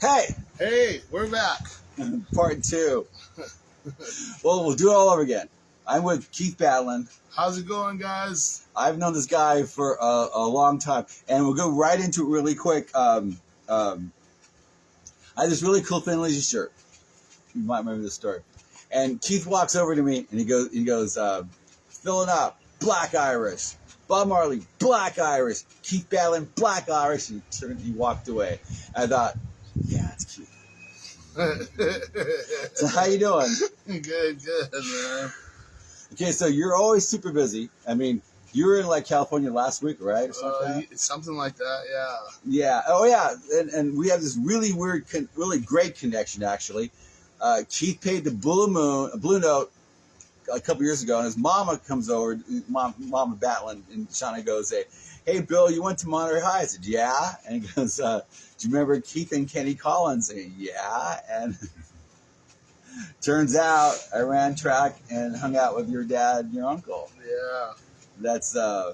Hey, Hey, we're back. part two. Well, we'll do it all over again. I'm with Keith Batlin. How's it going, guys? I've known this guy for a long time, and we'll go right into it really quick. I have this really cool Finley shirt. You might remember this story. And Keith walks over to me, and he goes, filling up, Black Irish. Bob Marley, Black Irish. Keith Batlin, Black Irish. And he walked away. I thought, yeah, it's Keith. So how you doing? Good, man. Okay, so you're always super busy. I mean, you were in like California last week, right? Or something, Something like that, yeah. Yeah. Oh, yeah. And we have this really weird, really great connection, actually. Keith paid the Blue Note a couple years ago, and his mama comes over, Mama Batlin, and Shauna goes, hey, Bill, you went to Monterey High? I said, yeah. And he goes, do you remember Keith and Kenny Collins? I said, yeah. And turns out I ran track and hung out with your dad and your uncle. Yeah. That's, I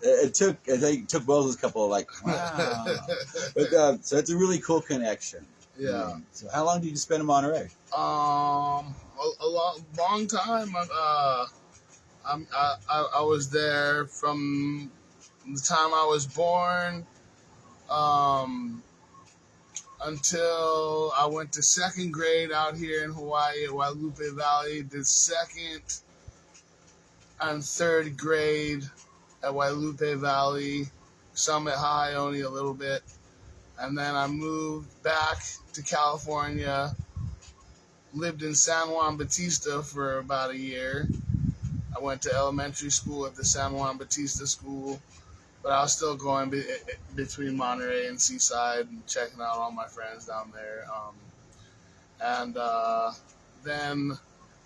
think it took both of us a couple of like, wow. But, so it's a really cool connection. Yeah. So how long did you spend in Monterey? A long time. I was there from the time I was born, until I went to second grade out here in Hawaii at Guadalupe Valley. Did second and third grade at Guadalupe Valley, Summit High only a little bit. And then I moved back to California, lived in San Juan Bautista for about a year. I went to elementary school at the San Juan Bautista School, but I was still going between Monterey and Seaside and checking out all my friends down there. Then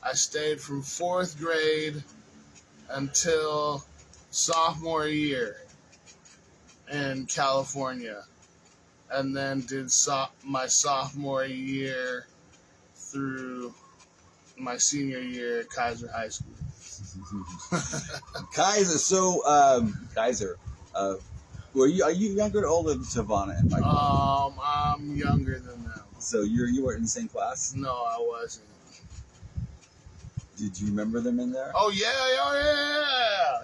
I stayed from fourth grade until sophomore year in California, and then did my sophomore year through my senior year at Kaiser High School. Kaiser. So, Kaiser, are you younger or older than Savannah and Michael? I'm younger than them. So you weren't in the same class? No, I wasn't. Did you remember them in there? Oh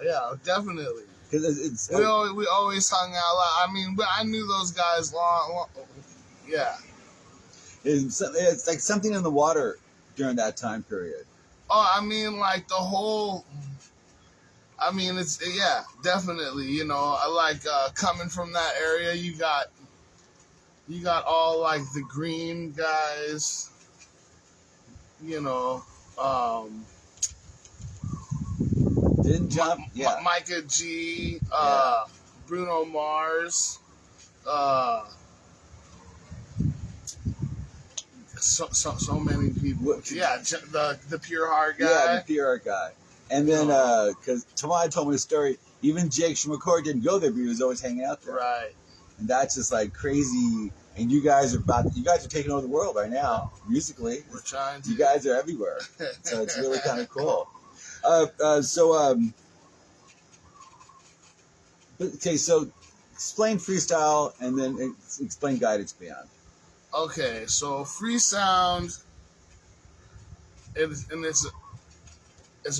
yeah, definitely. Because we always hung out. I mean, but I knew those guys long. Yeah. It's like something in the water during that time period. Oh, I mean, like the whole. I mean, it's definitely. You know, I like coming from that area. You got all like the green guys. You know. Didn't jump. Yeah. Micah G. Bruno Mars. So many people. Yeah, the Pure Heart guy. Yeah, the Pure Heart guy. And then, because Tamai told me a story, even Jake Schmacor didn't go there, but he was always hanging out there. Right. And that's just like crazy. And you guys are taking over the world right now, musically. We're trying to. You guys are everywhere. So it's really kind of cool. Okay, so explain freestyle and then explain Guidance Beyond. Okay, so Freesound, its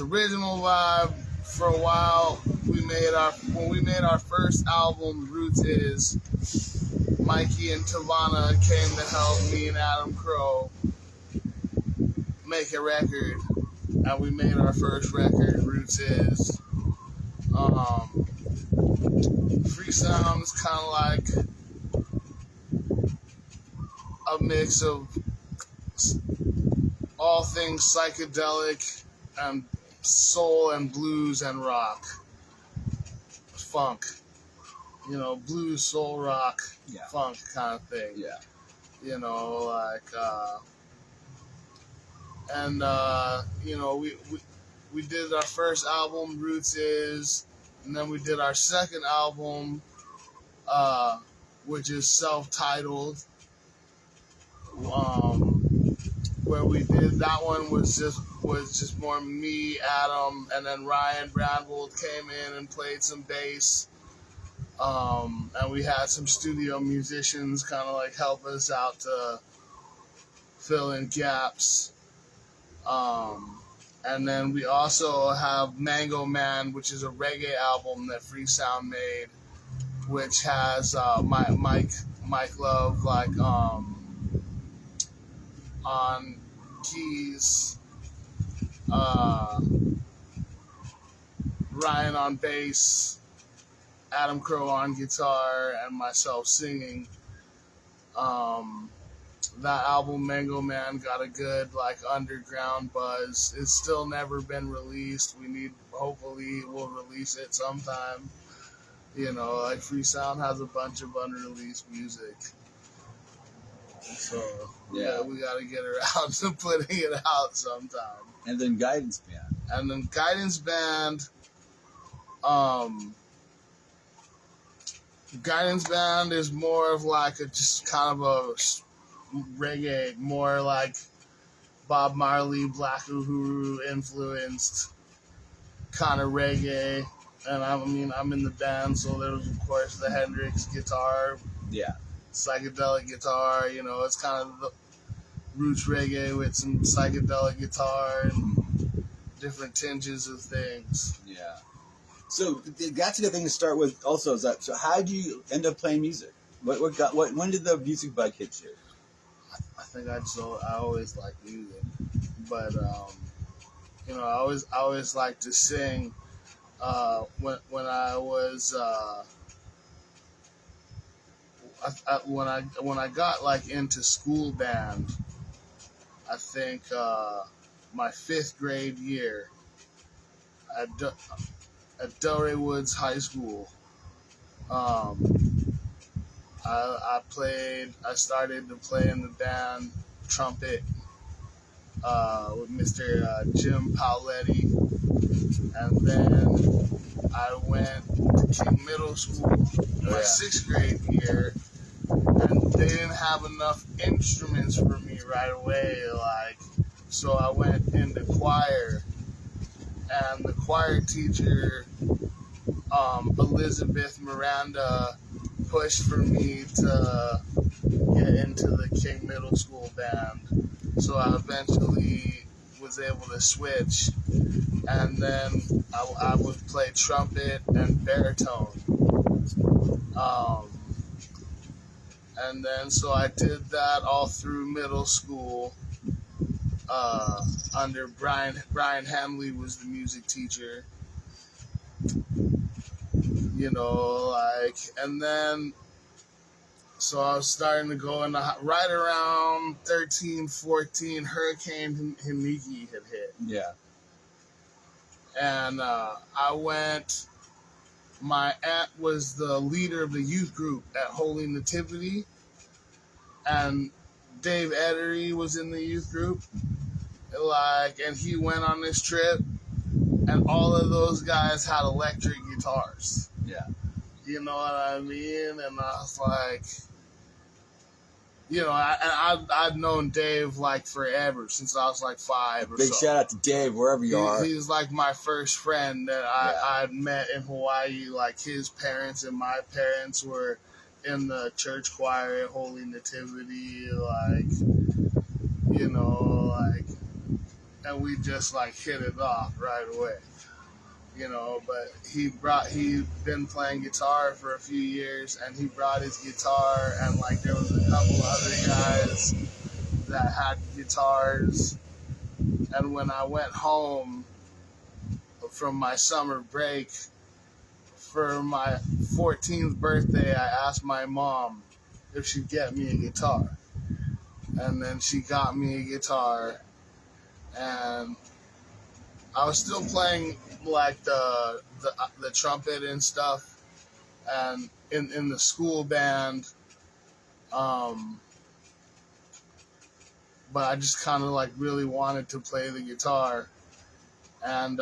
original vibe. For a while, when we made our first album, Roots Is, Mikey and Tavana came to help me and Adam Crow make a record, and we made our first record, Roots Is. Freesound's kind of like a mix of all things psychedelic and soul and blues and rock, funk, you know, blues, soul, rock, funk kind of thing. Yeah. You know, like, you know, we did our first album, Roots Is, and then we did our second album, which is self-titled, where we did that one was just more me, Adam, and then Ryan Brandwold came in and played some bass, And we had some studio musicians kind of like help us out to fill in gaps. And then we also have Mango Man, which is a reggae album that Freesound made, which has Mike Love like on keys, uh, Ryan on bass, Adam Crow on guitar, and myself singing. That album, Mango Man, got a good like underground buzz. It's still never been released. Hopefully we'll release it sometime. You know, like Freesound has a bunch of unreleased music. So yeah, we got to get around to putting it out sometime. And then Guidance Band. Guidance Band is more of like just kind of a reggae, more like Bob Marley, Black Uhuru influenced kind of reggae. And I'm in the band, so there's of course the Hendrix guitar, psychedelic guitar. You know, it's kind of the roots reggae with some psychedelic guitar and different tinges of things. Yeah. So that's a good thing to start with. Also, is that so? How did you end up playing music? When did the music bug hit you? I think I always liked music, but you know, I always liked to sing. When I was when I got like into school band, I think my 5th grade year at Delray Woods High School. I started to play in the band trumpet with Mr. Jim Pauletti, and then I went to King Middle School my 6th grade year, and they didn't have enough instruments for me right away, so I went into choir, and the choir teacher, Elizabeth Miranda, pushed for me to get into the King Middle School band. So I eventually was able to switch, and then I would play trumpet and baritone. And then so I did that all through middle school. Under Brian Hamley was the music teacher. You know, and then, so I was starting to go into, right around 13, 14, Hurricane Himiki had hit. Yeah. And my aunt was the leader of the youth group at Holy Nativity, and Dave Edery was in the youth group, and he went on this trip, and all of those guys had electric guitars. Yeah. You know what I mean? And I was like, you know, I'd known Dave like forever, since I was like 5 or so. Big shout out to Dave, wherever you are. He's like my first friend that I'd met in Hawaii. Like, his parents and my parents were in the church choir at Holy Nativity, you know, and we just hit it off right away. You know, but he'd been playing guitar for a few years, and he brought his guitar, and there was a couple other guys that had guitars. And when I went home from my summer break for my 14th birthday, I asked my mom if she'd get me a guitar, and then she got me a guitar, and I was still playing the trumpet and stuff, and in the school band, but I just kind of really wanted to play the guitar, and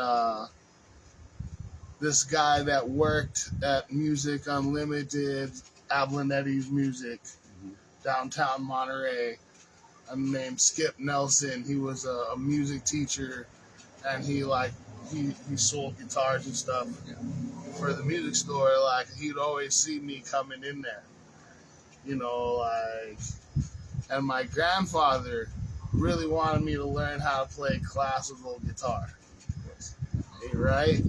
this guy that worked at Music Unlimited, Ablanetti's Music, downtown Monterey, named Skip Nelson. He was a music teacher, and he sold guitars and stuff. Yeah. for the music store, like he'd always see me coming in there, you know, like, and my grandfather really wanted me to learn how to play classical guitar, right?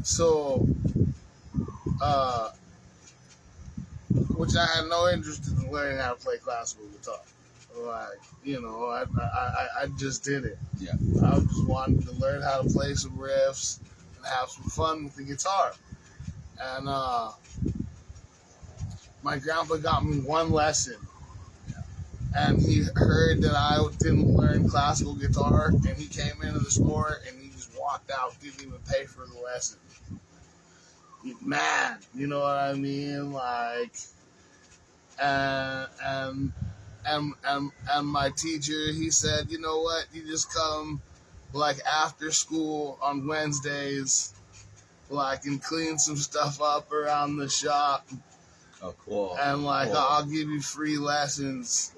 So, which I had no interest in learning how to play classical guitar. Like, you know, I just did it. Yeah. I just wanted to learn how to play some riffs and have some fun with the guitar. And my grandpa got me one lesson. And he heard that I didn't learn classical guitar, and he came into the store and he just walked out, didn't even pay for the lesson. Man, you know what I mean? Like, and my teacher, he said, you know what? You just come like after school on Wednesdays, like, and clean some stuff up around the shop. Oh, cool. And like, cool. I'll give you free lessons.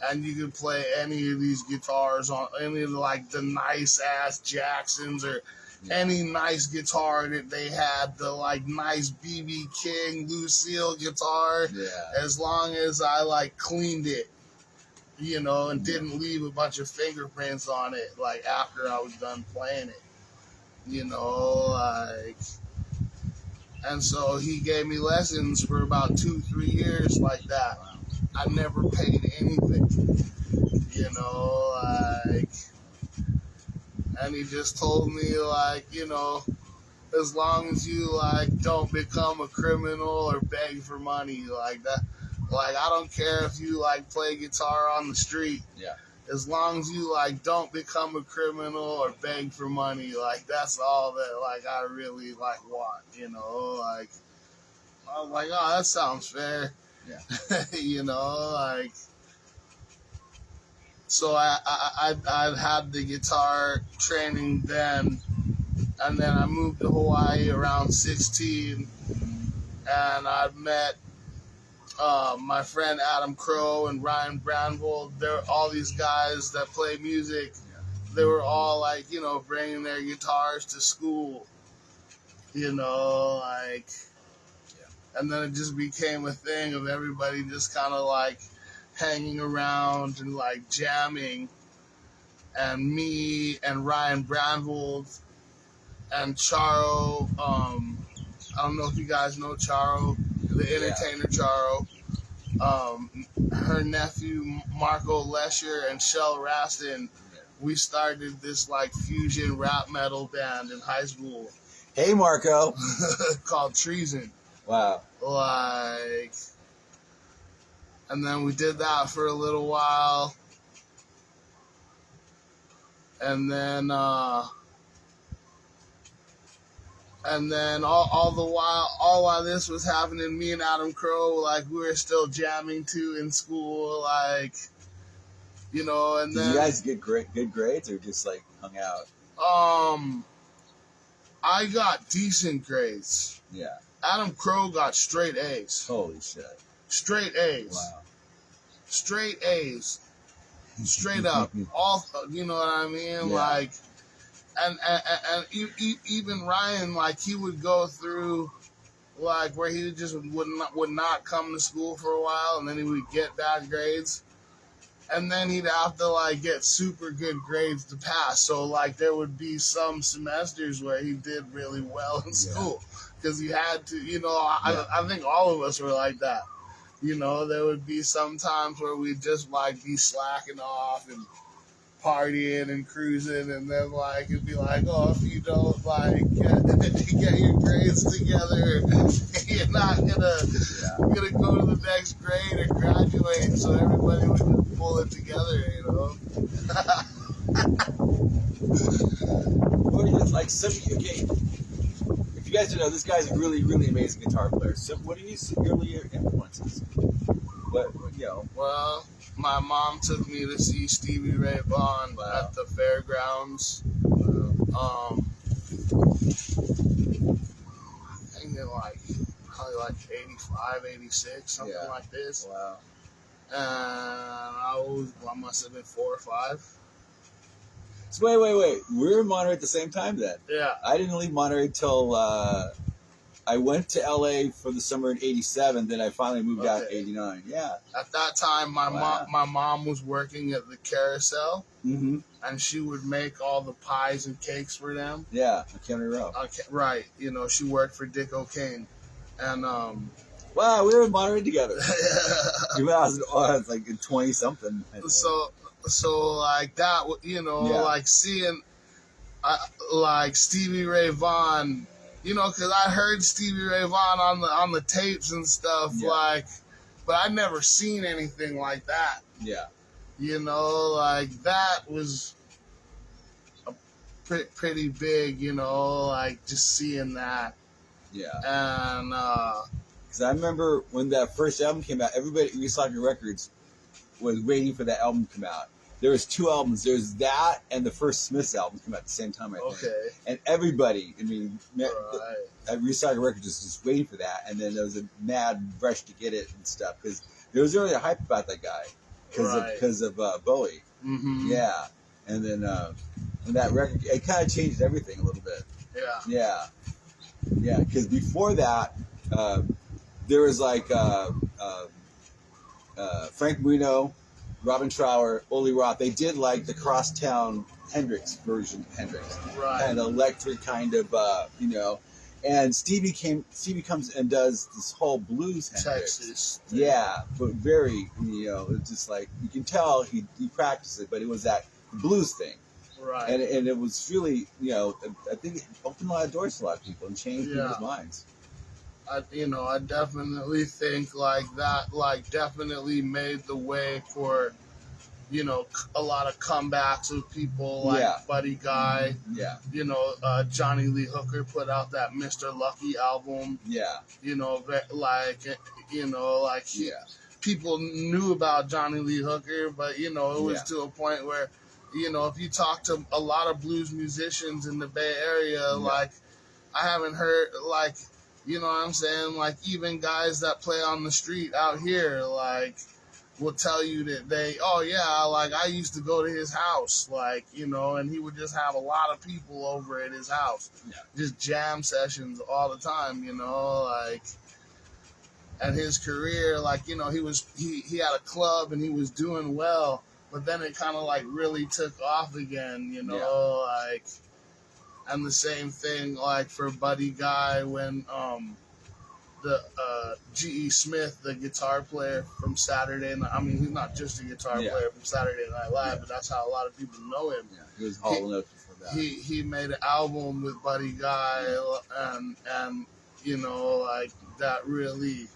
And you can play any of these guitars on any of the, like, the nice ass Jacksons or any nice guitar that they had, the like nice BB King Lucille guitar. Yeah. As long as I like cleaned it, you know, and didn't leave a bunch of fingerprints on it, like after I was done playing it, you know, like. And so he gave me lessons for about 2-3 years like that. I never paid anything, you know, like, and he just told me, like, you know, as long as you, like, don't become a criminal or beg for money like that, like, I don't care if you, like, play guitar on the street. Yeah. As long as you, like, don't become a criminal or beg for money, like, that's all that, like, I really, like, want, you know, like, I was like, oh, that sounds fair. Yeah. You know, like, so I had the guitar training then, and then I moved to Hawaii around 16, and I met my friend Adam Crow and Ryan Brandvold. They're all these guys that play music. They were all, like, you know, bringing their guitars to school, you know, like. And then it just became a thing of everybody just kind of like hanging around and like jamming. And me and Ryan Brandvold and Charo, I don't know if you guys know Charo, the entertainer Charo. Her nephew Marco Lesher and Shell Raston, we started this like fusion rap metal band in high school. Hey, Marco. Called Treason. Wow. Like, and then we did that for a little while, and then all while this was happening, me and Adam Crow, like, we were still jamming too in school, like, you know. And then did you guys get good grades or just like hung out? I got decent grades. Yeah. Adam Crow got straight A's. Holy shit. Straight A's. Wow. Straight A's. Straight up. All, you know what I mean? Yeah. Like, and even Ryan, like, he would go through, like, where he just would not come to school for a while, and then he would get bad grades. And then he'd have to, like, get super good grades to pass. So, like, there would be some semesters where he did really well in school. Because he had to, you know, I think all of us were like that. You know, there would be some times where we'd just, like, be slacking off and partying and cruising. And then, like, it'd be like, oh, if you don't, like, get your grades together, you're not gonna go to the next grade or graduate. So everybody would just pull it together, you know. What are you, like, okay, if you guys don't know, this guy's a really, really amazing guitar player. So what are some earlier influences? What, you know? Well, my mom took me to see Stevie Ray Vaughan at the fairgrounds. I think in probably 85, 86, something like this. Wow. And I must have been 4 or 5. So wait. We were in Monterey at the same time then. Yeah. I didn't leave Monterey till I went to LA for the summer in '87. Then I finally moved out in '89. Yeah. At that time, my mom was working at the Carousel, Mm-hmm. and she would make all the pies and cakes for them. Yeah, on County Road. Right. You know, she worked for Dick O'Kane, and wow, we were in Monterey together. I was like 20 something. So like that, you know, like seeing like Stevie Ray Vaughan, you know, because I heard Stevie Ray Vaughan on the tapes and stuff, like, but I'd never seen anything like that. Yeah. You know, like that was pretty big, you know, like just seeing that. Yeah. And because I remember when that first album came out, everybody at Recycling Records was waiting for that album to come out. There was 2 albums. There's that and the first Smiths album came out at the same time, I think. Okay. And everybody, I mean, at Recycling Records was just waiting for that. And then there was a mad rush to get it and stuff. Because there was really a hype about that guy. Because of Bowie. Mm-hmm. Yeah. And then when that record, it kind of changed everything a little bit. Yeah. Yeah. Yeah. Because before that, there was like Frank Marino, Robin Trower, Ole Roth. They did like the Crosstown Hendrix version of Hendrix. Right. Kind of electric, kind of, you know. And Stevie comes and does this whole blues Hendrix. Texas. Yeah, but very, you know, it's just like, you can tell he practiced it, but it was that blues thing. Right. And it was really, you know, I think it opened a lot of doors to a lot of people and changed people's minds. I definitely think like that, like definitely made the way for, you know, a lot of comebacks of people like Buddy Guy. Yeah. You know, Johnny Lee Hooker put out that Mr. Lucky album. Yeah. You know, people knew about Johnny Lee Hooker, but, you know, it was to a point where, you know, if you talk to a lot of blues musicians in the Bay Area, like, I haven't heard, like, you know what I'm saying? Like, even guys that play on the street out here, like, will tell you that like, I used to go to his house, like, you know, and he would just have a lot of people over at his house. Yeah. Just jam sessions all the time, you know, like, and his career, like, you know, he had a club and he was doing well, but then it kind of, like, really took off again, you know, like... And the same thing, like, for Buddy Guy when the G.E. Smith, the guitar player from Saturday Night, I mean, he's not just a guitar player from Saturday Night Live, but that's how a lot of people know him. Yeah, he was Hall & Oates before that. He made an album with Buddy Guy, and you know, like, that really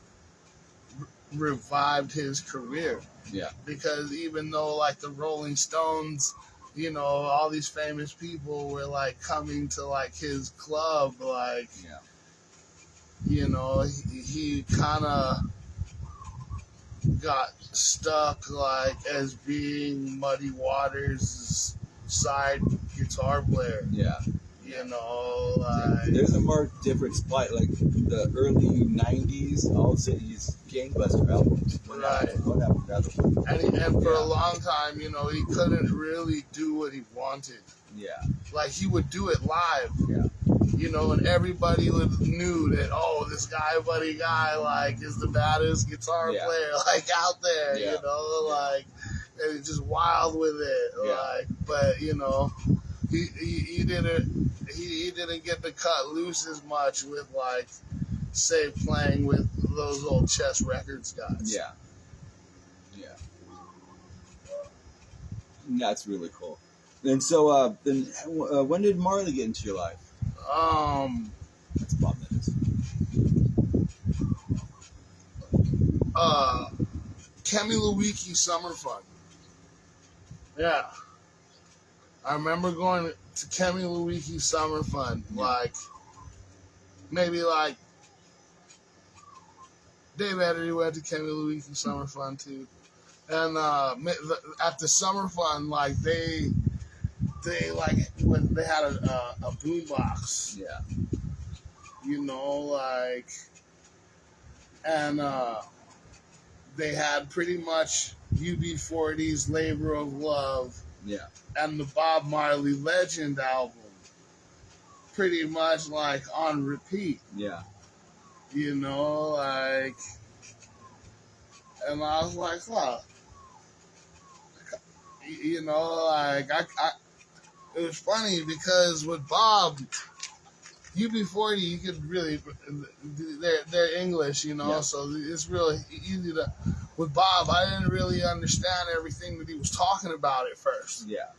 revived his career. Yeah. Because even though, like, the Rolling Stones... You know, all these famous people were, like, coming to, like, his club, like, you know, he kind of got stuck, like, as being Muddy Waters' side guitar player. Yeah. You know, like... There's a marked difference, like the early 90s, all of a sudden he's gangbuster albums. Right. And for a long time, you know, he couldn't really do what he wanted. Yeah. Like, he would do it live. Yeah. You know, and everybody knew that, oh, this guy, Buddy Guy, like, is the baddest guitar player, like, out there, you know, like, and he's just wild with it. Like, but, you know... He didn't get to cut loose as much with, like, say, playing with those old Chess Records guys. Yeah. Yeah. That's really cool. And so, when did Marley get into your life? That's about minutes. Kemi Lewicki Summer Fun. Yeah. I remember going to Kemi Lewicki Summer Fun, like, maybe, like, Dave Eddery went to Kemi Lewicki Summer Fun, too. And at the Summer Fun, like, they when they had a boombox. Yeah. You know, like, and they had pretty much UB40's Labor of Love. Yeah. and the Bob Marley Legend album, pretty much like on repeat. Yeah. You know, like, and I was like, huh. You know, like it was funny because with Bob, UB40, you could really, they're English, you know, Yeah. so it's really easy to. With Bob, I didn't really understand everything that he was talking about at first. Yeah.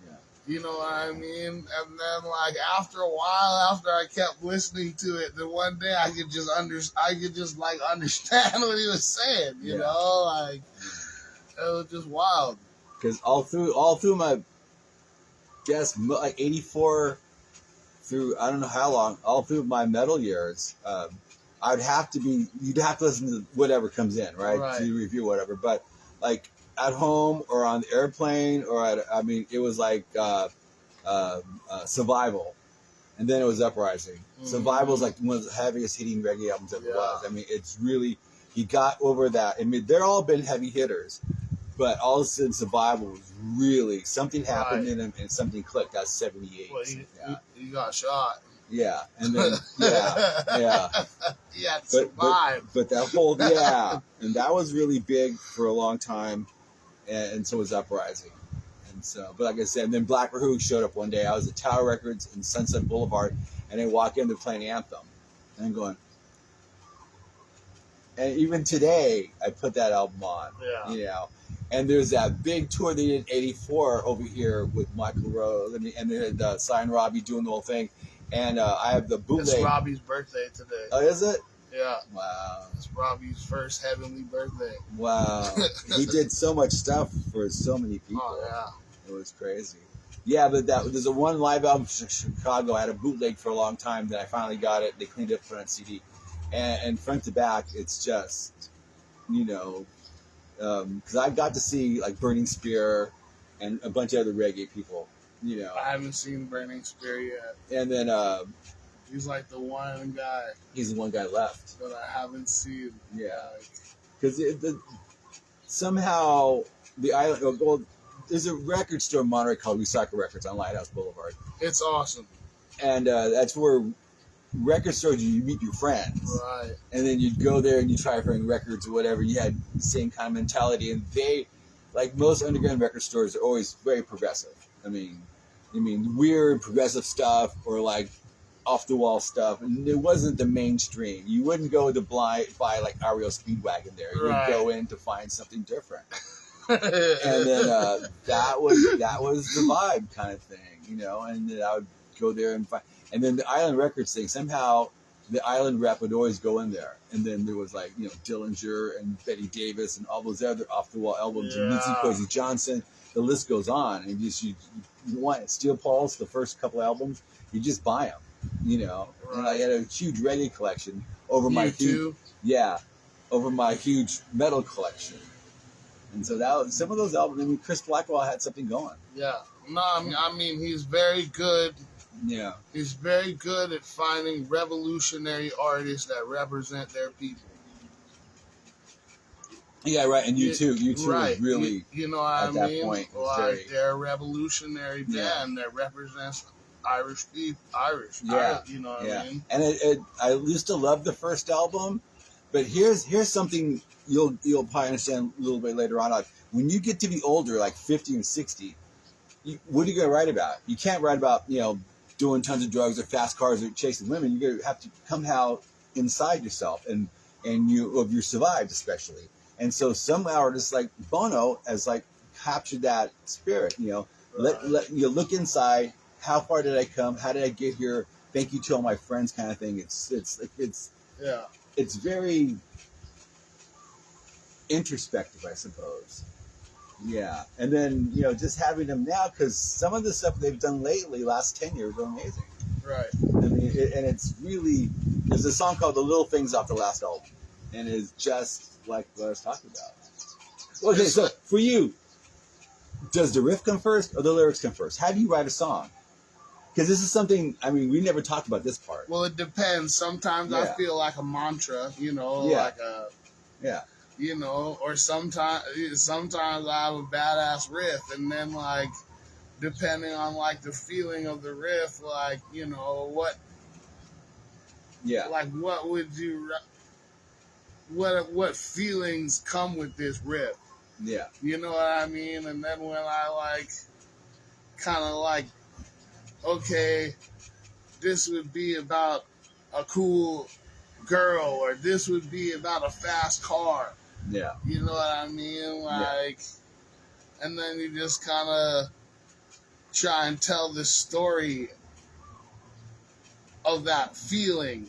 Yeah. You know what I mean? And then, like, after a while, after I kept listening to it, then one day I could just understand what he was saying. You know, like, it was just wild. Because all through my, guess like 84 through I don't know how long, all through my metal years, you'd have to listen to whatever comes in, right? To review whatever. But like at home or on the airplane or it was like Survival, and then it was Uprising. Mm-hmm. Survival is like one of the heaviest hitting reggae albums ever was. I mean, it's really, he got over that. I mean, they're all been heavy hitters, but all of a sudden Survival was really, something happened in him and something clicked. That's 78. Well, he got shot. Yeah, and then yeah. He had to survive. But that whole and that was really big for a long time, and so was Uprising, and so. But like I said, and then Black Rahoo showed up one day. I was at Tower Records in Sunset Boulevard, and they walk in, they're playing Anthem, and I'm going. And even today, I put that album on. Yeah. You know, and there's that big tour they did in '84 over here with Michael Rose, and they had Cy and Robbie doing the whole thing. And I have the bootleg. It's Robbie's birthday today. Oh, is it? Yeah. Wow. It's Robbie's first heavenly birthday. Wow. He did so much stuff for so many people. Oh, yeah. It was crazy. Yeah, but there's a one live album from Chicago. I had a bootleg for a long time. Then I finally got it. They cleaned it, put it on CD. And front to back, it's just, you know, because I got to see like Burning Spear and a bunch of other reggae people. You know, I haven't seen Burning Spear yet. And then he's like the one guy. He's the one guy left that I haven't seen. Yeah, because somehow the island. Well, there's a record store in Monterey called Recycle Records on Lighthouse Boulevard. It's awesome, and that's where record stores you meet your friends, right? And then you'd go there and you try bring records or whatever. You had the same kind of mentality, and they, like most underground record stores, are always very progressive. I mean, weird progressive stuff or like off the wall stuff, and it wasn't the mainstream. You wouldn't go to buy like Ario Speedwagon there. You would go in to find something different. And then that was the vibe kind of thing, you know. And then I would go there and find, and then the Island Records thing. Somehow the Island rep would always go in there, and then there was like, you know, Dillinger and Betty Davis and all those other off the wall albums, and Lindsey Kwesi Johnson. The list goes on, and you want Steel Pulse, the first couple albums, you just buy them, you know. Right. And I had a huge reggae collection over my huge metal collection, and so that was, some of those albums. I mean, Chris Blackwell had something going. Yeah, no, I mean he's very good. Yeah, he's very good at finding revolutionary artists that represent their people. Yeah, right, and you too right. really, you know what at I that point, like they're a revolutionary band that represents Irish people, you know what I mean? And I used to love the first album, but here's something you'll probably understand a little bit later on. Like, when you get to be older, like 50 and 60, what are you going to write about? You can't write about, you know, doing tons of drugs or fast cars or chasing women. You're going to have to somehow inside yourself, and you survived, especially. And so some artists like Bono has like captured that spirit, you know. Let you look inside. How far did I come? How did I get here? Thank you to all my friends, kind of thing. It's very introspective, I suppose. Yeah, and then, you know, just having them now, because some of the stuff they've done lately, last 10 years, are amazing. Right. I mean, and it's really, there's a song called "The Little Things" off the last album, and it's just like what I was talking about. Okay, so for you, does the riff come first or the lyrics come first? How do you write a song? Because this is something, I mean, we never talked about this part. Well, it depends. Sometimes I feel like a mantra, you know, like a, you know, or sometimes I have a badass riff, and then like depending on like the feeling of the riff, like, you know, what would you what feelings come with this riff? Yeah. You know what I mean? And then when I like kind of like, okay, this would be about a cool girl, or this would be about a fast car. Yeah. You know what I mean? Like, and then you just kind of try and tell the story of that feeling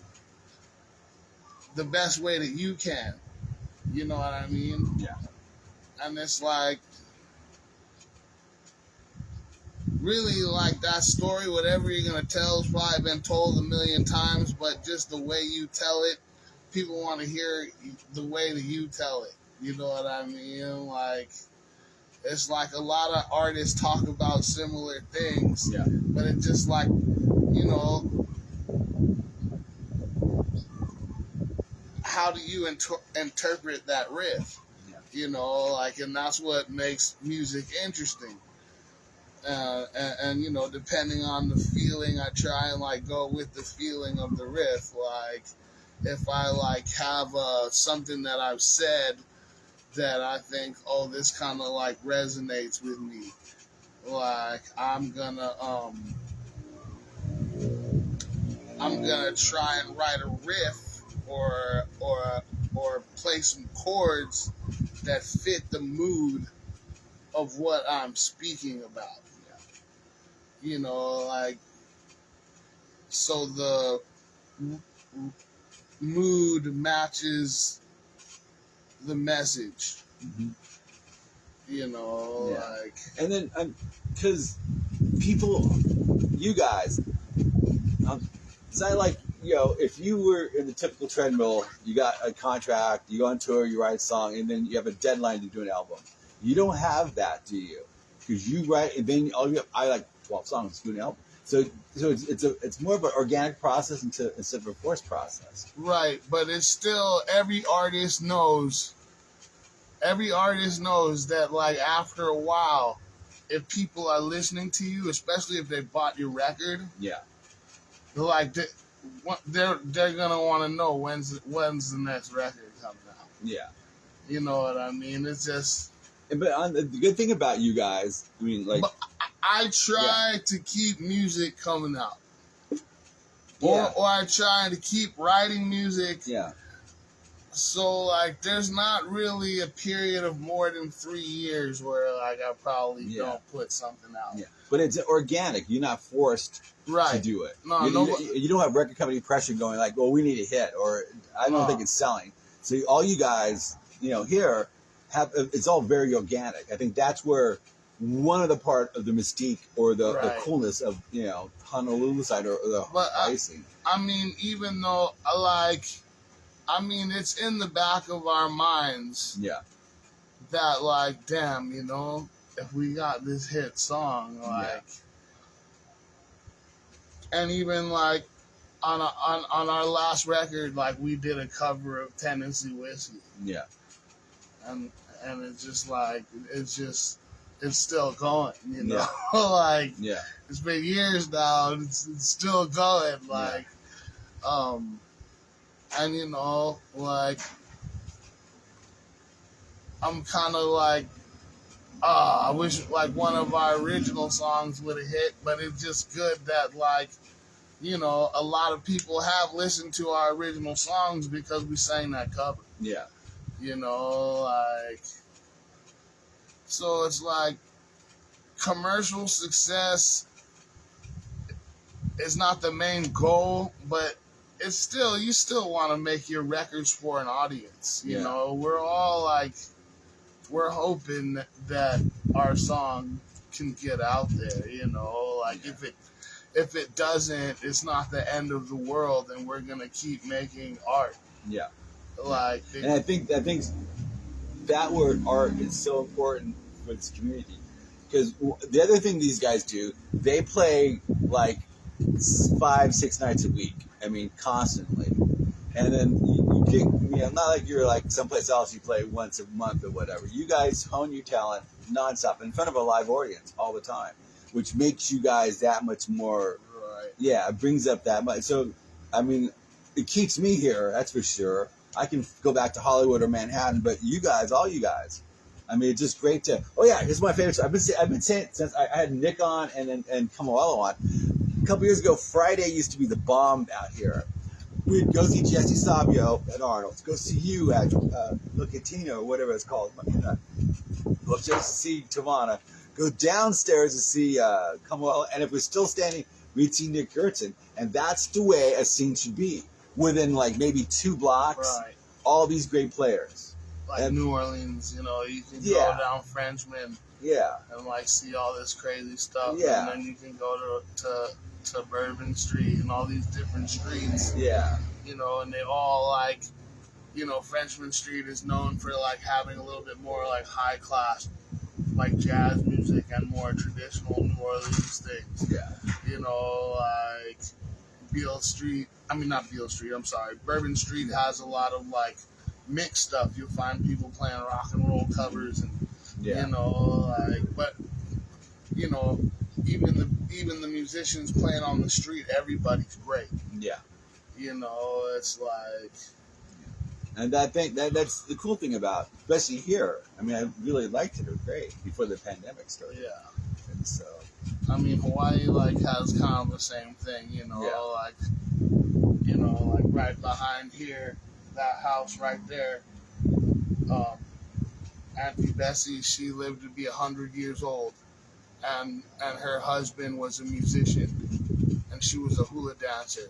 the best way that you can. You know what I mean? Yeah. And it's like, really, like, that story, whatever you're going to tell, has probably been told a million times, but just the way you tell it, people want to hear the way that you tell it. You know what I mean? Like, it's like a lot of artists talk about similar things, but it's just like, you know, how do you interpret that riff? Yeah. You know, like, and that's what makes music interesting. And you know, depending on the feeling, I try and like go with the feeling of the riff. Like, if I like have something that I've said that I think, oh, this kind of like resonates with me, like I'm gonna try and write a riff or play some chords that fit the mood of what I'm speaking about. You know, like, so the mood matches the message. Mm-hmm. You know, like, and then because people, you guys, it's not like, you know, if you were in the typical treadmill, you got a contract, you go on tour, you write a song, and then you have a deadline to do an album. You don't have that, do you? Because you write, and then I like 12 songs to do an album. So it's more of an organic process instead of a forced process. Right, but it's still, every artist knows that, like, after a while, if people are listening to you, especially if they bought your record, like, they're gonna want to know when's the next record coming out. Yeah, you know what I mean? It's just. But the good thing about you guys, I mean, like, but I try to keep music coming out, or I try to keep writing music. Yeah. So, like, there's not really a period of more than 3 years where, like, I probably don't put something out. Yeah. But it's organic. You're not forced to do it. No, you don't have record company pressure going like, well, we need a hit, or I don't think it's selling. So all you guys, you know, here it's all very organic. I think that's where one of the part of the mystique or the coolness of, you know, Honolulu side or the icing. I mean, even though it's in the back of our minds. Yeah. That, like, damn, you know, if we got this hit song, like, and even like on our last record, like, we did a cover of Tennessee Whiskey. Yeah. And it's just like, it's still going, you know. Like, it's been years now, and it's still going, like, and, you know, like, I'm kind of like, I wish, like, one of our original songs would have hit, but it's just good that, like, you know, a lot of people have listened to our original songs because we sang that cover. Yeah. You know, like, so it's like, commercial success is not the main goal, but it's still, you still want to make your records for an audience. You know, we're all like, we're hoping that our song can get out there, you know, like, if it doesn't, it's not the end of the world, and we're going to keep making art. Yeah. Like, and I think that word art is so important for this community, because the other thing these guys do, they play like 5-6 nights a week. I mean, constantly. And then you get, you know, not like you're like someplace else you play once a month or whatever. You guys hone your talent nonstop in front of a live audience all the time. which makes you guys that much more. Right. Yeah, it brings up that much. So, I mean, it keeps me here. That's for sure. I can go back to Hollywood or Manhattan, but you guys, all you guys. I mean, it's just great to. Oh yeah, here's my favorite. I've been saying it since I had Nick on and Camuello on. A couple years ago, Friday used to be the bomb out here. We'd go see Jesse Savio at Arnold's. Go see you at Locatino or whatever it's called. Go just to see Tavana. Go downstairs to see Camuello. And if we're still standing, we'd see Nick Gertzen. And that's the way a scene should be. Within like maybe 2 blocks, Right. all these great players. Like And- New Orleans, you know, you can Yeah. go down Frenchman Yeah. and like see all this crazy stuff. Yeah. And then you can go to Bourbon Street and all these different streets, Yeah. you know, and they all like, you know, Frenchman Street is known for like having a little bit more like high class, like jazz music and more traditional New Orleans things. Yeah. You know, like Bourbon Street has a lot of like mixed stuff. You'll find people playing rock and roll covers and Yeah. you know, like, but you know, even the musicians playing on the street, everybody's great. Yeah. You know, it's like, And I think that's the cool thing about, especially here. I mean, I really liked it. It was great before the pandemic started. yeah. And so, I mean, Hawaii like has kind of the same thing. You know, Yeah. like, you know, like right behind here, that house right there. Auntie Bessie, she lived to be 100 years old, and her husband was a musician, and she was a hula dancer.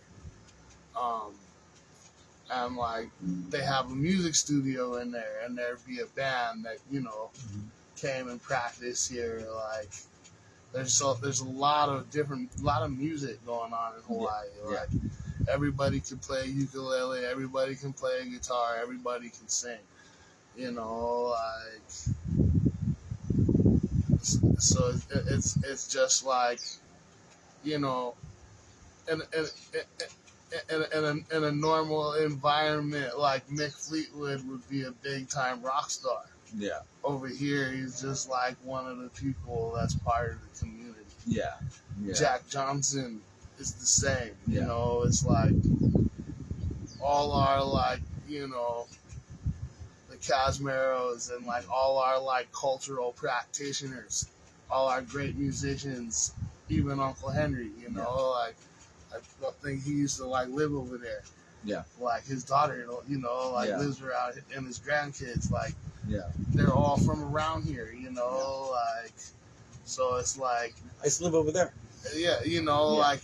And like they have a music studio in there, and there'd be a band that came and practiced here. Like there's a lot of music going on in Hawaii. Yeah. Like everybody can play ukulele, everybody can play a guitar, everybody can sing. You know, like so it's just like, you know, in a normal environment, like Mick Fleetwood would be a big time rock star. yeah. Over here, he's just like one of the people that's part of the community. Yeah. Yeah. Jack Johnson is the same. You Yeah. know, it's like all our like, you know, the Casmeros and like all our like cultural practitioners, all our great musicians, even Uncle Henry, you know, like I think he used to like live over there. Yeah. Like his daughter, you know, like Yeah. lives around, and his grandkids, like Yeah. they're all from around here, you know, like so it's like, I used to live over there. yeah, you know, Yeah. like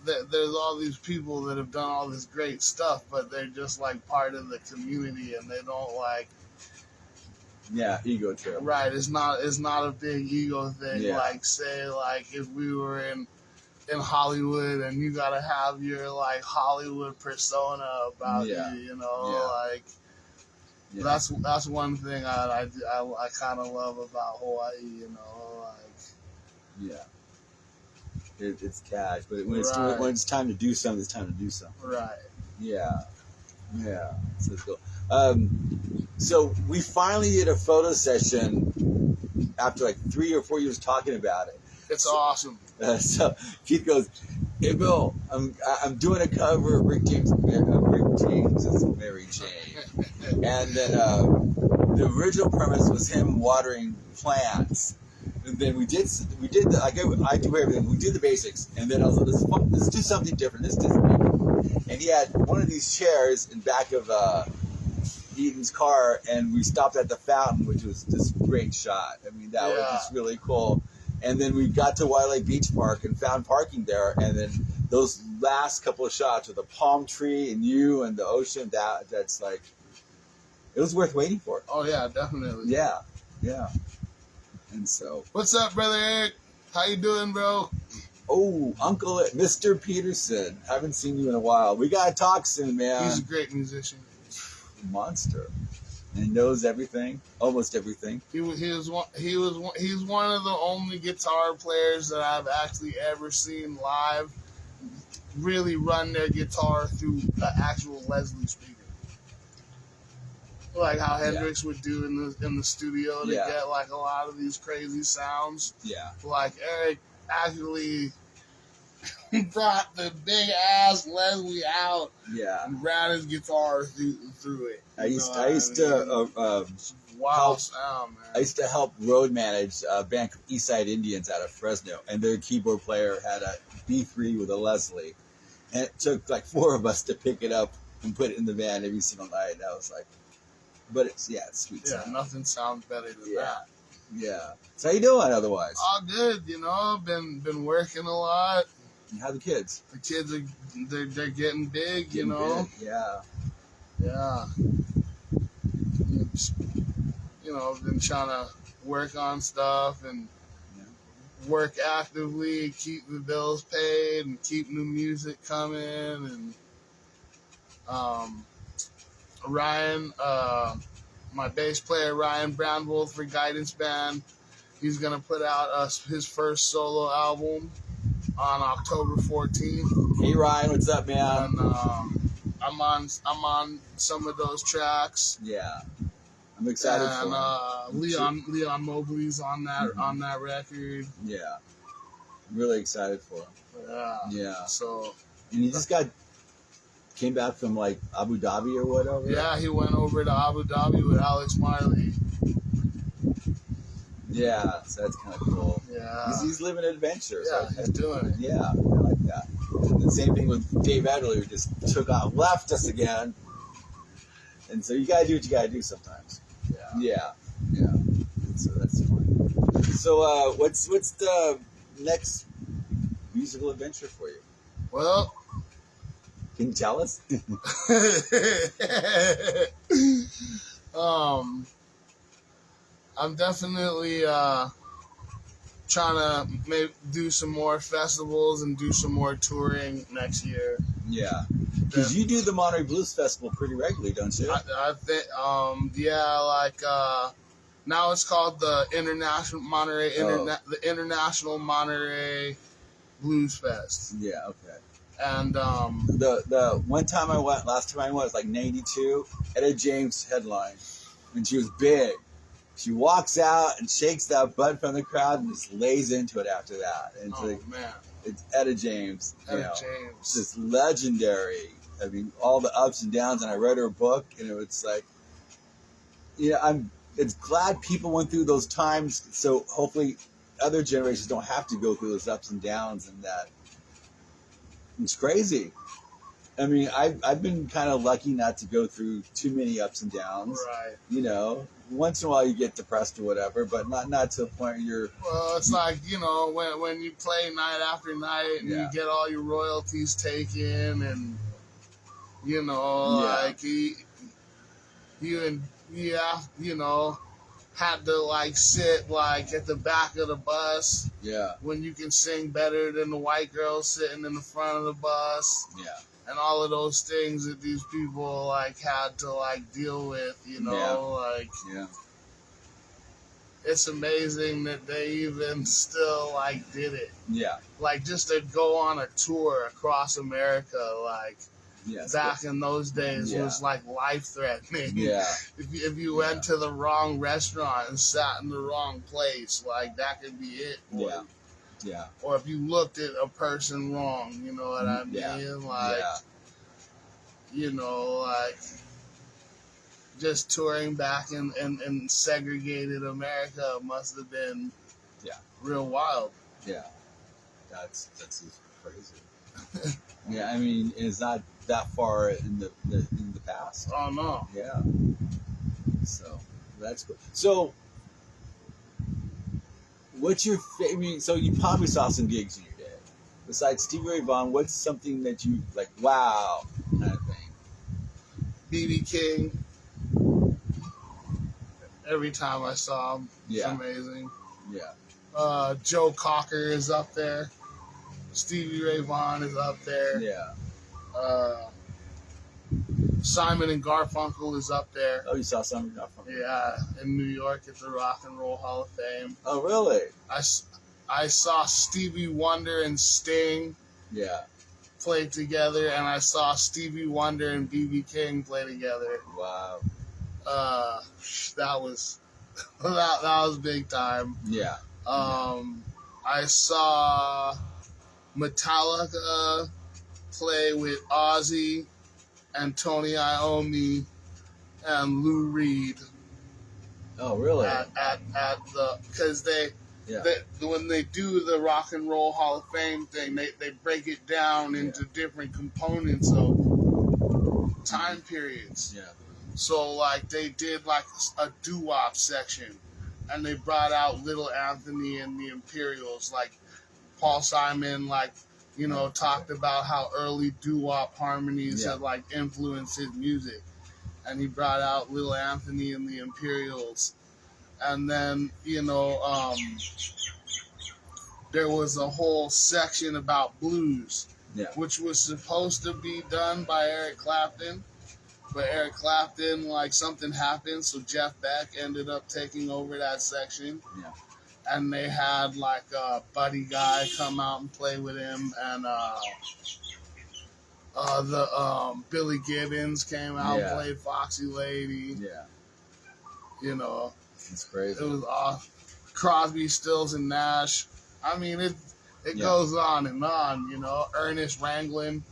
there's all these people that have done all this great stuff, but they're just like part of the community, and they don't like. Yeah. Ego trip. Right, it's not a big ego thing. Yeah. Like say like if we were in Hollywood and you gotta have your like Hollywood persona about Yeah. you, you know, Yeah. like Yeah. that's one thing I kind of love about Hawaii, you know, like Yeah. It's cash, but when Right. when it's time to do something, it's time to do something. right. Yeah. Yeah. So it's cool. So we finally did a photo session after like 3 or 4 years talking about it. It's awesome. So Keith goes, "Hey Bill, I'm doing a cover of Rick James's Mary Jane," and then the original premise was him watering plants. And then we did I do everything. We did the basics, and then I was like, let's do something different. Let's do something different. And he had one of these chairs in back of Eaton's car, and we stopped at the fountain, which was just a great shot. I mean, that was just really cool. And then we got to Wailea Beach Park and found parking there, and then those last couple of shots with the palm tree and you and the ocean, that's like, it was worth waiting for. Oh yeah, definitely. Yeah, yeah. And so, What's up, brother Eric? How you doing, bro? oh, Uncle Mr. Peterson, haven't seen you in a while. We gotta talk soon, man. He's a great musician. Monster, and knows everything, almost everything. He's one of the only guitar players that I've actually ever seen live really run their guitar through an actual Leslie speaker. Like how Hendrix would do in the studio to Yeah. get like a lot of these crazy sounds. Yeah, Like Eric actually brought the big ass Leslie out Yeah. and ran his guitar through it. I used to Wow, help. sound, man. I used to help road manage a band called Eastside Indians out of Fresno, and their keyboard player had a B3 with a Leslie, and it took like 4 of us to pick it up and put it in the van every single night. And I was like, but it's sweet. Yeah, sound. nothing sounds better than Yeah. that. Yeah. So how you doing otherwise? All good, been working a lot. How are the kids? The kids they're getting big, Getting big. Yeah. Yeah. It's, been trying to work on stuff and work actively, keep the bills paid, and keep new music coming. And Ryan, my bass player Ryan Brownwolf for Guidance Band, he's gonna put out his first solo album on October 14th. Hey Ryan, what's up, man? And I'm on some of those tracks. Yeah. I'm excited for him. Leon Mobley's on that record. Yeah. I'm really excited for him. Yeah. Yeah. So. And he just came back from like Abu Dhabi or whatever. Yeah, he went over to Abu Dhabi with Alex Miley. Yeah, so that's kind of cool. Yeah. He's living an adventure. Yeah, he's doing it. Yeah, I like that. And the same thing with Dave Adderley, who just took off, left us again. And so you gotta do what you gotta do sometimes. Yeah. So that's fine. So what's the next musical adventure for you? Well, can you tell us? I'm definitely trying to do some more festivals and do some more touring next year. Yeah, because you do the Monterey Blues Festival pretty regularly, don't you? I think, now it's called the the International Monterey Blues Fest. Yeah, okay. And the last time I went was like '92. Etta James headline, and she was big. She walks out and shakes that butt from the crowd and just lays into it after that. And man, it's Etta James. James, just legendary. I mean, all the ups and downs. And I read her book, and it's like, it's glad people went through those times, so hopefully other generations don't have to go through those ups and downs. And that it's crazy. I mean, I've been kind of lucky not to go through too many ups and downs. Right. Once in a while you get depressed or whatever, but not to the point where you're. Well, it's like when you play night after night and you get all your royalties taken, and like you had to like sit like at the back of the bus. Yeah. When you can sing better than the white girl sitting in the front of the bus. Yeah. And all of those things that these people like had to like deal with, it's amazing that they even still like did it. Yeah. Like just to go on a tour across America, like back in those days was like life threatening. Yeah. If you went to the wrong restaurant and sat in the wrong place, like that could be it. Yeah. Yeah. Or if you looked at a person wrong, you know what I mean? Like, just touring back in segregated America must have been real wild. Yeah. That's crazy. Yeah, I mean, it's not that far in the past. Oh, no. Yeah. So, that's cool. So, what's your favorite? So you probably saw some gigs in your day. Besides Stevie Ray Vaughan, what's something that you like? Wow, kind of thing. B.B. King. Every time I saw him, it's amazing. Yeah. Joe Cocker is up there. Stevie Ray Vaughan is up there. Yeah. Simon and Garfunkel is up there. Oh, you saw Simon and Garfunkel? Yeah, in New York at the Rock and Roll Hall of Fame. Oh, really? I saw Stevie Wonder and Sting play together, and I saw Stevie Wonder and B.B. King play together. Wow. That was big time. Yeah. I saw Metallica play with Ozzy and Tony Iommi and Lou Reed. Oh, really? At the, because Yeah. when they do the Rock and Roll Hall of Fame thing, they break it down into different components of time periods. Yeah. So like they did like a doo-wop section, and they brought out Little Anthony and the Imperials. Like Paul Simon, like, you know, talked about how early doo-wop harmonies had like influenced his music, and he brought out Little Anthony and the Imperials. And then, you know, there was a whole section about blues, which was supposed to be done by Eric Clapton. But Eric Clapton, like, something happened, so Jeff Beck ended up taking over that section. Yeah. And they had, like, a Buddy Guy come out and play with him, and Billy Gibbons came out and played Foxy Lady. Yeah. You know. It's crazy. It was off. Crosby, Stills, and Nash. I mean, it goes on and on, you know. Ernest Ranglin.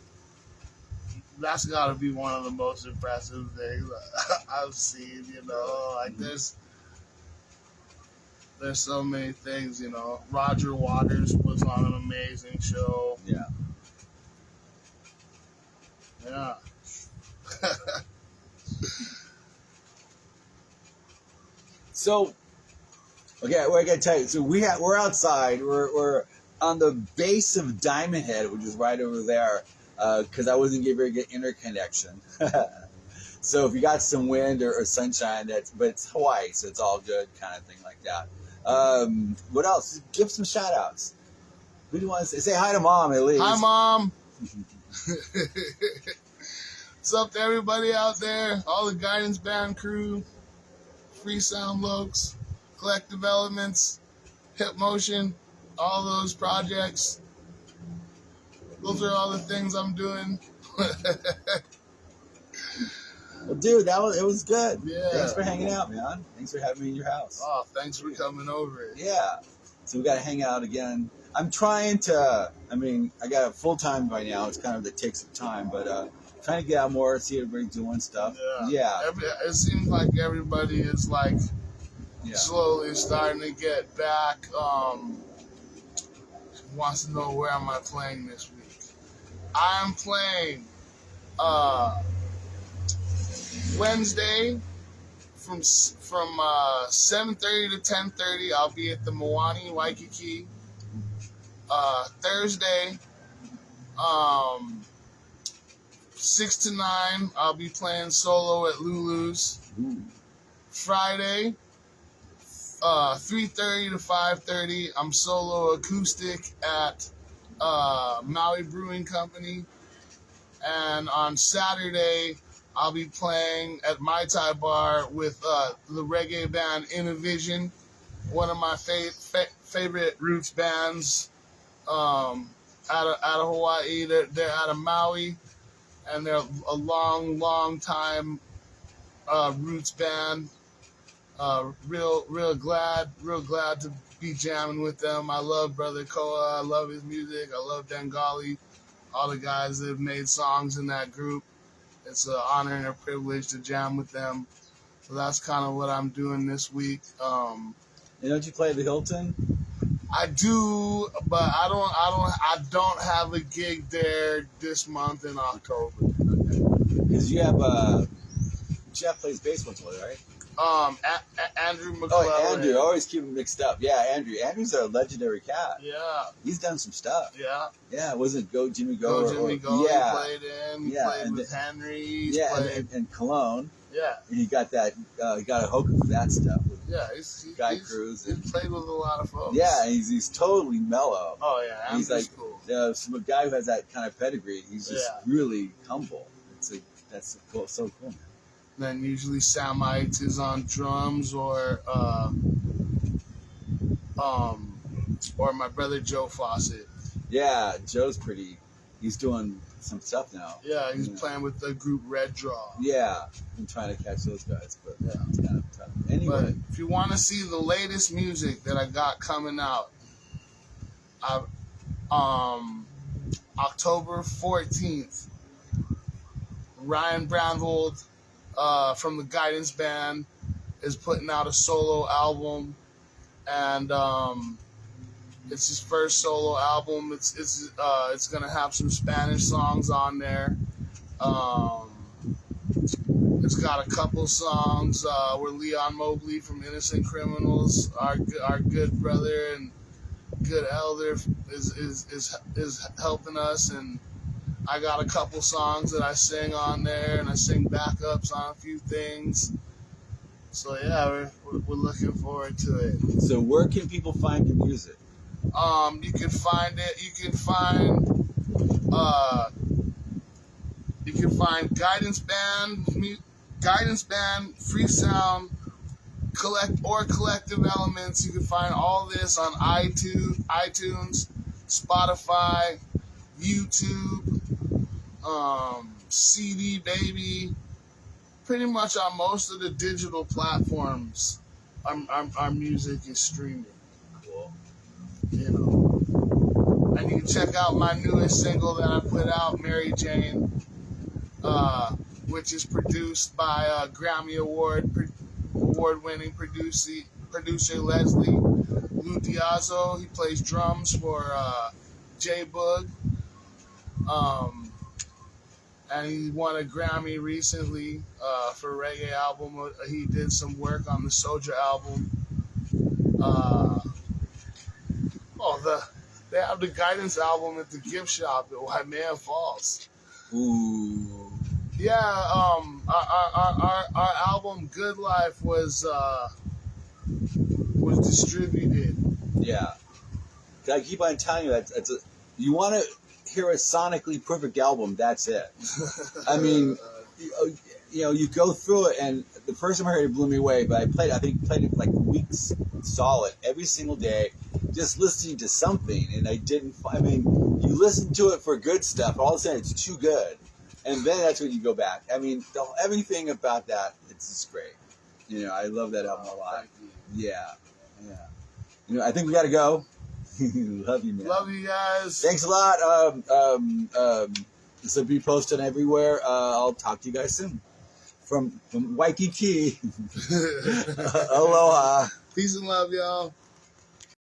That's got to be one of the most impressive things I've seen, you know. Like, there's so many things, you know. Roger Waters was on an amazing show. Yeah. Yeah. So, okay, well, I gotta tell you. So we're outside. We're on the base of Diamond Head, which is right over there, because I wasn't getting very good interconnection. So if you got some wind or sunshine, but it's Hawaii, so it's all good, kind of thing like that. What else? Give some shout outs. Who do you want to say? Say hi to Mom at least. Hi, Mom. What's up to everybody out there? All the Guidance Band crew. Free Sound Lokes, Collective Elements, Hip Motion, all those projects. Those are all the things I'm doing. Well, dude, it was good. Yeah. Thanks for hanging out, man. Thanks for having me in your house. Oh, thanks for coming over. Yeah. So we got to hang out again. I'm trying to, I mean, I got a full-time by now. It's kind of, it takes some time, but trying to get out more, see everybody doing stuff. Yeah. It seems like everybody is like slowly starting to get back. Wants to know where am I playing this week? I'm playing Wednesday from 7:30 to 10:30. I'll be at the Moani Waikiki. Thursday, 6 to 9, I'll be playing solo at Lulu's. Ooh. Friday, 3:30 to 5:30, I'm solo acoustic at Maui Brewing Company. And on Saturday, I'll be playing at Mai Tai Bar with the reggae band Innovision, one of my favorite roots bands out of Hawaii. They're out of Maui, and they're a long time roots band. Real glad to be jamming with them. I love Brother Koa. I love his music. I love Dengali. All the guys that have made songs in that group. It's an honor and a privilege to jam with them. So that's kind of what I'm doing this week. And don't you play the Hilton? I do, but I don't have a gig there this month in October. Okay. Because you have Jeff plays baseball too, right? Andrew McClellan. Oh, Andrew. I always keep him mixed up. Yeah, Andrew. Andrew's a legendary cat. Yeah. He's done some stuff. Yeah. Yeah, wasn't Go Jimmy Go? Jimmy Go. Yeah. He played in. He played with Henry. And Cologne. Yeah. And he got that. He got a hooker for that stuff. Yeah, he's Cruz. He's played with a lot of folks. Yeah, he's totally mellow. Oh yeah, Andrew's like cool. Some guy who has that kind of pedigree. He's just really humble. That's cool, so cool, man. Then usually Sam Eitz is on drums, or my brother Joe Fawcett. Yeah, Joe's pretty. He's doing some stuff now. Yeah, he's playing with the group Red Draw. Yeah, I'm trying to catch those guys, but it's kind of tough. Anyway, but if you want to see the latest music that I got coming out, October 14th, Ryan Brandvold from the Guidance Band is putting out a solo album, and it's his first solo album. It's gonna have some Spanish songs on there. It's got a couple songs where Leon Mobley from Innocent Criminals, our good brother and good elder, is helping us, and I got a couple songs that I sing on there, and I sing backups on a few things. So yeah, we're looking forward to it. So where can people find your music? You can find it. You can find Guidance Band, Free Sound, Collective Elements. You can find all this on iTunes, Spotify, YouTube, CD Baby. Pretty much on most of the digital platforms, our music is streaming. Cool. You know. And you can check out my newest single that I put out, Mary Jane, which is produced by Grammy award-winning producer Leslie Lou Diazzo. He plays drums for J Boog. And he won a Grammy recently for reggae album. He did some work on the Soulja album. They have the Guidance album at the gift shop at Waimea Falls. Ooh. Yeah, our album Good Life was distributed. Yeah. I keep on telling you that you want to hear a sonically perfect album, that's it. I mean, you go through it, and the first time I heard it blew me away, but I played it like weeks solid, every single day, just listening to something, and you listen to it for good stuff, all of a sudden it's too good, and then that's when you go back. I mean, everything about that, it's just great. I love that album a lot. Yeah. I think we got to go. Love you, man. Love you guys. Thanks a lot. This will be posted everywhere. I'll talk to you guys soon. From Mighty Keith. Aloha. Peace and love, y'all.